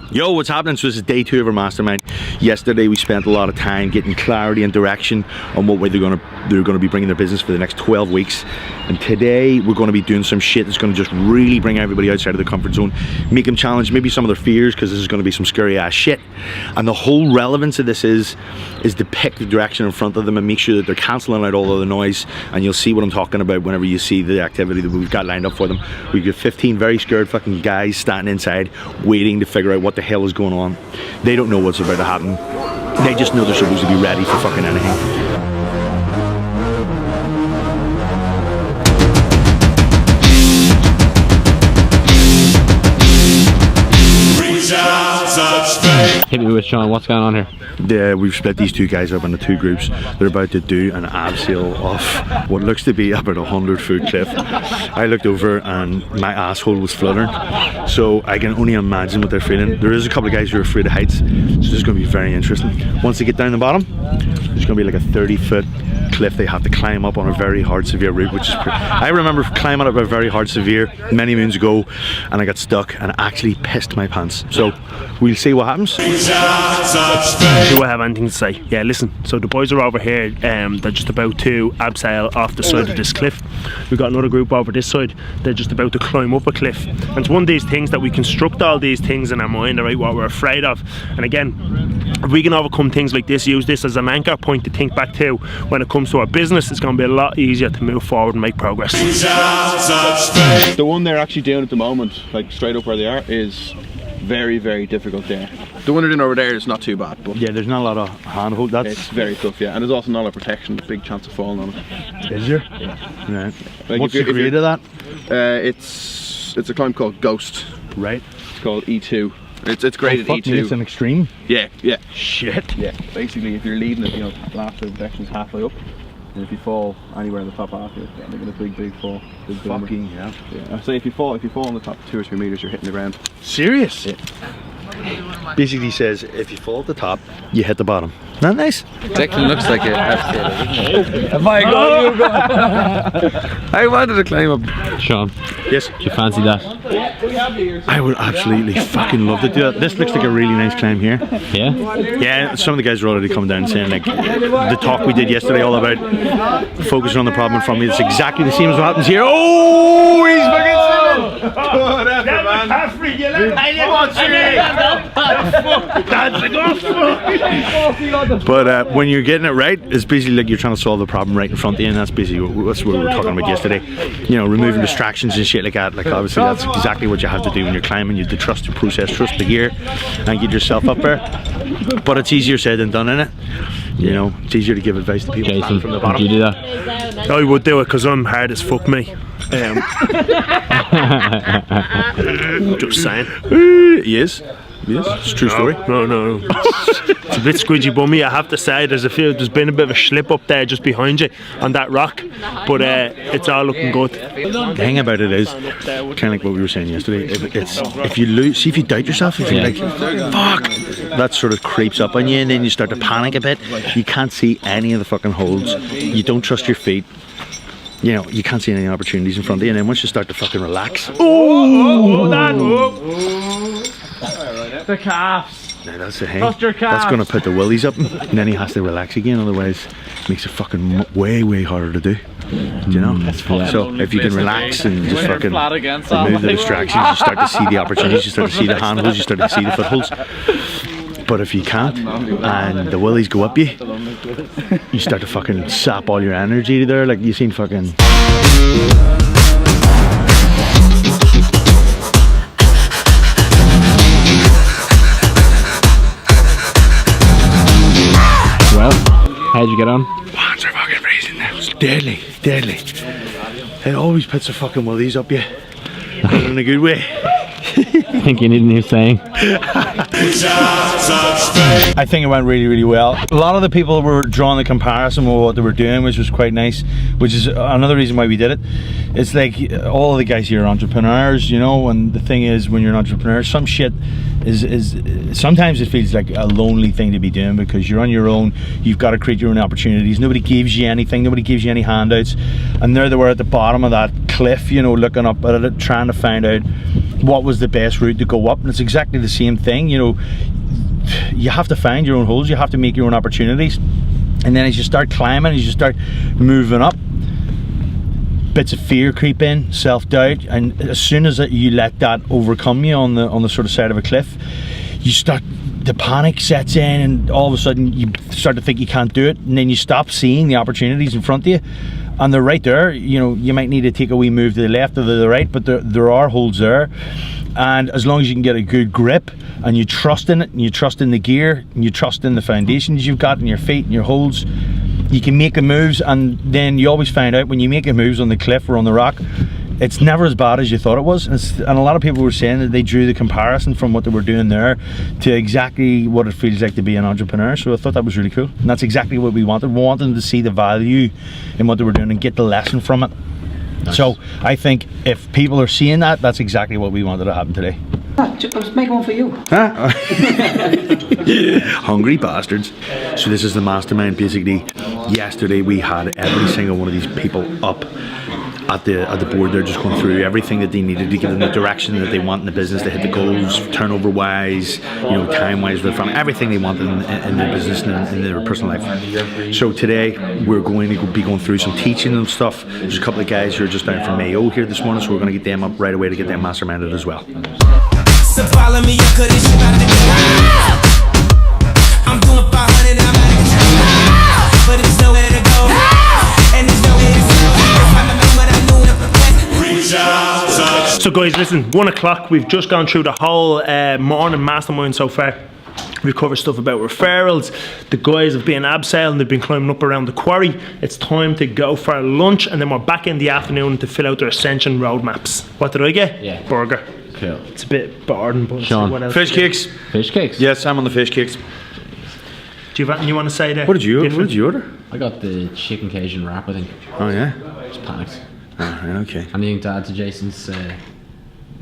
Yo, what's happening? So this is day 2 of our mastermind. Yesterday we spent a lot of time getting clarity and direction on what way they're going to be bringing their business for the next 12 weeks. And today we're going to be doing some shit that's going to just really bring everybody outside of their comfort zone, make them challenge maybe some of their fears, because this is going to be some scary ass shit. And the whole relevance of this is to pick the direction in front of them and make sure that they're cancelling out all of the noise. And you'll see what I'm talking about whenever you see the activity that we've got lined up for them. We've got 15 very scared fucking guys standing inside waiting to figure out what the hell is going on. They don't know what's about to happen. They just know they're supposed to be ready for fucking anything. Hit me with Sean, what's going on here? Yeah, we've split these 2 guys up into 2 groups. They're about to do an abseil off what looks to be about 100-foot cliff. I looked over and my asshole was fluttering, so I can only imagine what they're feeling. There is a couple of guys who are afraid of heights, so this is going to be very interesting. Once they get down the bottom, there's going to be like a 30-foot cliff they have to climb up on a very hard, severe route, which is I remember climbing up a very hard, severe many moons ago, and I got stuck and actually pissed my pants. So we'll see what happens. Do I have anything to say? Yeah, listen, so the boys are over here, they're just about to abseil off the side of this cliff. We've got another group over this side, they're just about to climb up a cliff. And it's one of these things that we construct all these things in our mind, right, what we're afraid of. And again, if we can overcome things like this, use this as an anchor point to think back to when it comes to our business, it's going to be a lot easier to move forward and make progress. The one they're actually doing at the moment, like straight up where they are, is very, very difficult there. The one they're doing over there is not too bad, but yeah, there's not a lot of handhold. It's very tough, yeah, and there's also not a lot of protection. Big chance of falling on it. Is there? Yeah. Right. Like What's the grade of that? It's a climb called Ghost. Right. It's called E2. It's graded E2. It's an extreme. Yeah, yeah. Shit. Yeah. Basically, if you're leading it, you know, last protection is halfway up, and if you fall anywhere in the top half, you're making a big fall. Big fucking yeah. I say if you fall on the top 2 or 3 meters, you're hitting the ground. Serious? Yeah. Basically says if you fall at the top, you hit the bottom. Isn't that nice? Declan looks like a abseil. Oh my god! I wanted to climb up. Sean, yes. do you fancy that? I would absolutely fucking love to do that. This looks like a really nice climb here. Yeah? Yeah, some of the guys are already coming down saying like the talk we did yesterday all about focusing on the problem in front of me. It's exactly the same as what happens here. Oh, he's fucking good effort, man. But when you're getting it right, it's basically like you're trying to solve the problem right in front of you, and that's basically what we were talking about yesterday. You know, removing distractions and shit like that. Like obviously that's exactly what you have to do when you're climbing. You have to trust the process, trust the gear, and get yourself up there. But it's easier said than done, innit? You know, it's easier to give advice to people Jason, from the bottom. would you do that? I would do it because I'm hard as fuck, me. Just saying. Yes. Yes, it's a true story. No. It's a bit squidgy bummy, I have to say. There's been a bit of a slip up there just behind you on that rock, but it's all looking good. The thing about it is, kind of like what we were saying yesterday, if you lose, see if you doubt yourself, if you're like, fuck, that sort of creeps up on you, and then you start to panic a bit. You can't see any of the fucking holds. You don't trust your feet. You know, you can't see any opportunities in front of you, and then once you start to fucking relax. The calves. Now that's the thing. That's going to put the willies up, and then he has to relax again. Otherwise, it makes it fucking way harder to do. You know. Yeah. So if you can relax and just fucking remove the distractions, you start to see the opportunities. You start to see the handholds. You start to see the footholds. But if you can't, and the willies go up you start to fucking sap all your energy there. Like you seen fucking. Well, how'd you get on? Pants are fucking freezing now. It's deadly. It always puts the fucking willies up you. But in a good way. I think you need a new saying. I think it went really well. A lot of the people were drawing the comparison with what they were doing, which was quite nice, which is another reason why we did it. It's like all of the guys here are entrepreneurs, you know, and the thing is when you're an entrepreneur, some shit is sometimes it feels like a lonely thing to be doing because you're on your own. You've got to create your own opportunities. Nobody gives you anything, nobody gives you any handouts, and there they were at the bottom of that cliff, you know, looking up at it, trying to find out what was the best route to go up, and it's exactly the same thing. You know, you have to find your own holes, you have to make your own opportunities, and then as you start climbing, as you start moving up, bits of fear creep in, self-doubt, and as soon as you let that overcome you on the sort of side of a cliff, you start, the panic sets in, and all of a sudden you start to think you can't do it, and then you stop seeing the opportunities in front of you, and they're right there. You know, you might need to take a wee move to the left or to the right, but there are holes there, and as long as you can get a good grip and you trust in it, and you trust in the gear, and you trust in the foundations you've got in your feet and your holes, you can make the moves. And then you always find out when you make the moves on the cliff or on the rock, it's never as bad as you thought it was. And a lot of people were saying that they drew the comparison from what they were doing there to exactly what it feels like to be an entrepreneur. So I thought that was really cool, and that's exactly what we wanted. We wanted them to see the value in what they were doing and get the lesson from it. Nice. So I think if people are seeing that, that's exactly what we wanted to happen today. Let's make one for you. Huh? Hungry bastards. So this is the mastermind. Basically, yesterday we had every single one of these people up at the board. They're just going through everything that they needed to give them the direction that they want in the business, to hit the goals, turnover wise, you know, time wise, with from everything they want in their business and in their personal life. So today we're going to be going through some teaching and stuff. There's a couple of guys who are just down from Mayo here this morning, so we're going to get them up right away to get them masterminded as well. So follow me, I'm doing 500, I'm out of control, but it's nowhere to go, and there's nowhere to go. So guys, listen, 1 o'clock, we've just gone through the whole morning mastermind so far. We've covered stuff about referrals. The guys have been abseiling and they've been climbing up around the quarry. It's time to go for lunch, and then we're back in the afternoon to fill out their Ascension roadmaps. What did I get? Yeah. Burger. Cool. It's a bit boring, but Sean. what else? Fish cakes. Fish cakes? Yes, I'm on the fish cakes. Do you have anything you want to say there? What did you order? I got the chicken Cajun wrap, I think. Oh yeah? Just panicked. Oh, right, okay. Anything to add to Jason's?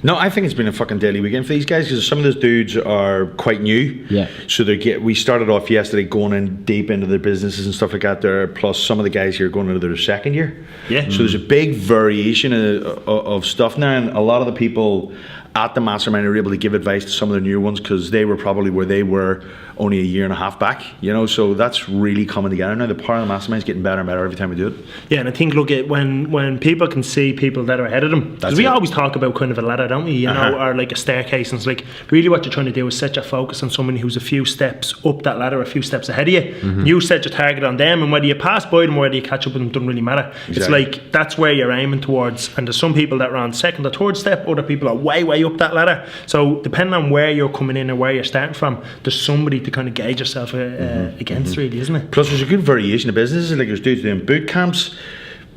No, I think it's been a fucking deadly weekend for these guys, because some of those dudes are quite new. Yeah. So we started off yesterday going in deep into their businesses and stuff like that there, plus some of the guys here going into their second year. Yeah. So there's a big variation of stuff now, and a lot of the people at the mastermind are able to give advice to some of the newer ones, because they were probably where they were only a year and a half back, you know. So that's really coming together now. The power of the mastermind is getting better and better every time we do it. Yeah, and I think, look, at when people can see people that are ahead of them, because we always talk about kind of a ladder, don't we, you know, or like a staircase, and it's like really what you're trying to do is set your focus on someone who's a few steps up that ladder, a few steps ahead of you. You set your target on them, and whether you pass by them or whether you catch up with them doesn't really matter. Exactly. It's like that's where you're aiming towards, and there's some people that are on second or third step, other people are way up that ladder. So depending on where you're coming in or where you're starting from, there's somebody to kind of gauge yourself against, really, isn't it? Plus there's a good variation of businesses. Like there's dudes doing boot camps,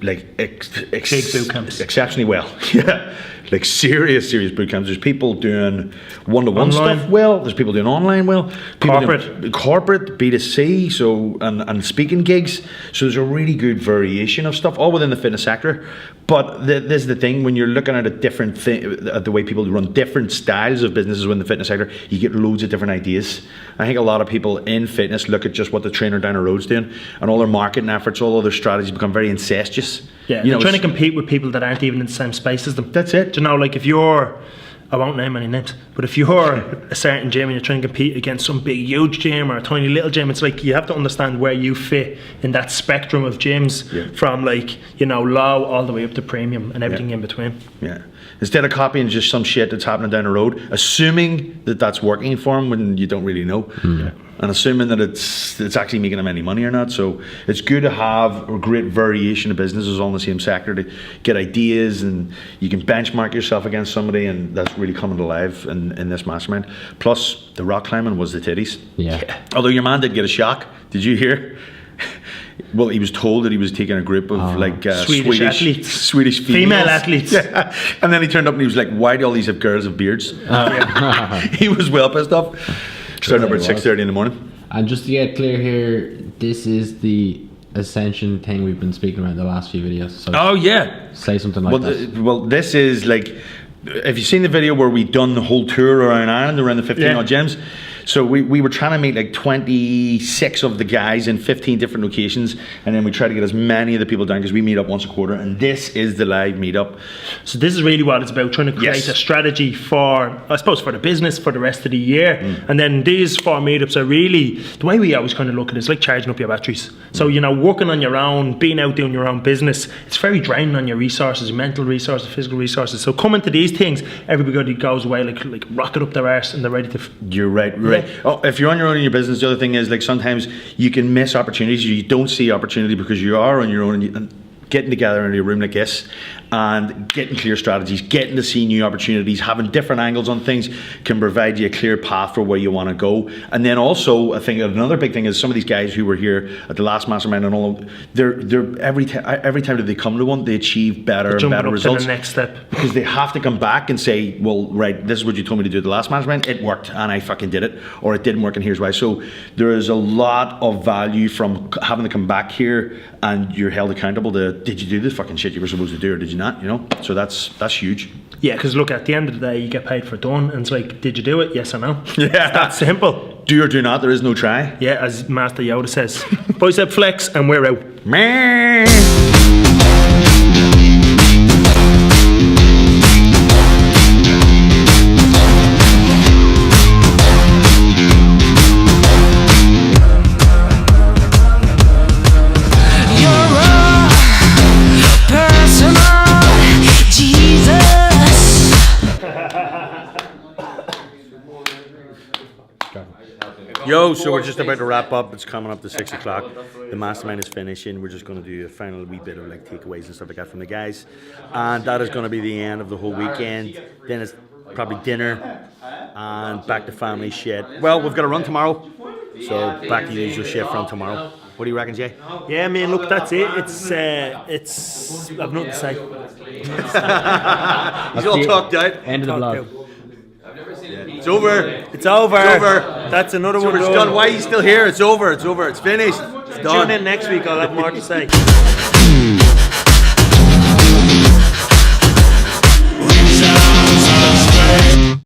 like Big boot camps. exceptionally well. Yeah, like serious boot camps. There's people doing one-to-one stuff well. There's people doing online well. People doing corporate B2C. So and speaking gigs. So there's a really good variation of stuff, all within the fitness sector. But this is the thing, when you're looking at a different thing, at the way people run different styles of businesses within the fitness sector, you get loads of different ideas. I think a lot of people in fitness look at just what the trainer down the road's doing, and all their marketing efforts, all their strategies become very incestuous. Yeah, you know, trying to compete with people that aren't even in the same space as them. That's it. Do you know, like if you're, I won't name any names, but if you're a certain gym and you're trying to compete against some big huge gym or a tiny little gym, it's like you have to understand where you fit in that spectrum of gyms, from like, you know, low all the way up to premium and everything in between. Yeah. Instead of copying just some shit that's happening down the road, assuming that that's working for them when you don't really know. And assuming that it's actually making them any money or not. So it's good to have a great variation of businesses all in the same sector to get ideas, and you can benchmark yourself against somebody, and that's really coming to life in this mastermind. Plus the rock climbing was the titties. Yeah. Although your man did get a shock. Did you hear? Well, he was told that he was taking a group of Swedish athletes. Swedish female athletes. Yeah. And then he turned up and he was like, why do all these have girls have beards? He was well pissed off. Starting up at 6:30 in the morning. And just to get clear here, this is the Ascension thing we've been speaking about in the last few videos. So oh yeah. Say something like that. Well, this is like, have you seen the video where we done the whole tour around Ireland, around the 15 odd gyms? So we were trying to meet like 26 of the guys in 15 different locations, and then we try to get as many of the people down because we meet up once a quarter, and this is the live meetup. So this is really what it's about, trying to create Yes. a strategy for, I suppose, for the business for the rest of the year. And then these 4 meetups are really, the way we always kind of look at it is like charging up your batteries. So, you know, working on your own, being out doing your own business, it's very draining on your resources, your mental resources, physical resources. So coming to these things, everybody goes away like rocket up their arse and they're ready to... You're right. Oh, if you're on your own in your business, the other thing is like sometimes you can miss opportunities. You don't see opportunity because you are on your own, and getting together in a room like this and getting clear strategies, getting to see new opportunities, having different angles on things can provide you a clear path for where you want to go. And then also, I think another big thing is some of these guys who were here at the last mastermind and all, they're every time that they come to one, they achieve better and better results. To the next step. Because they have to come back and say, well, right, this is what you told me to do at the last mastermind. It worked and I fucking did it. Or it didn't work and here's why. So there is a lot of value from having to come back here and you're held accountable to, did you do this fucking shit you were supposed to do or did you not, you know? So that's huge. Yeah, because look, at the end of the day, you get paid for done, and it's like, did you do it? Yes or no? Yeah. It's that simple. Do or do not, there is no try. Yeah, as Master Yoda says. Bicep flex, and we're out. Meh. Yo, so we're just about to wrap up. It's coming up to 6 o'clock. The mastermind is finishing. We're just going to do a final wee bit of like takeaways and stuff like that from the guys, and that is going to be the end of the whole weekend. Then it's probably dinner and back to family shit. Well, we've got to run tomorrow, so back to the usual shit from tomorrow. What do you reckon, Jay? Yeah, man. Look, that's it. It's. I've nothing to say. He's all talked out. End of the vlog. It's over. It's over. It's over. That's another So one. it's done. Why are you still here? It's over. It's over. It's finished. It's done. Tune in next week. I'll have more to say.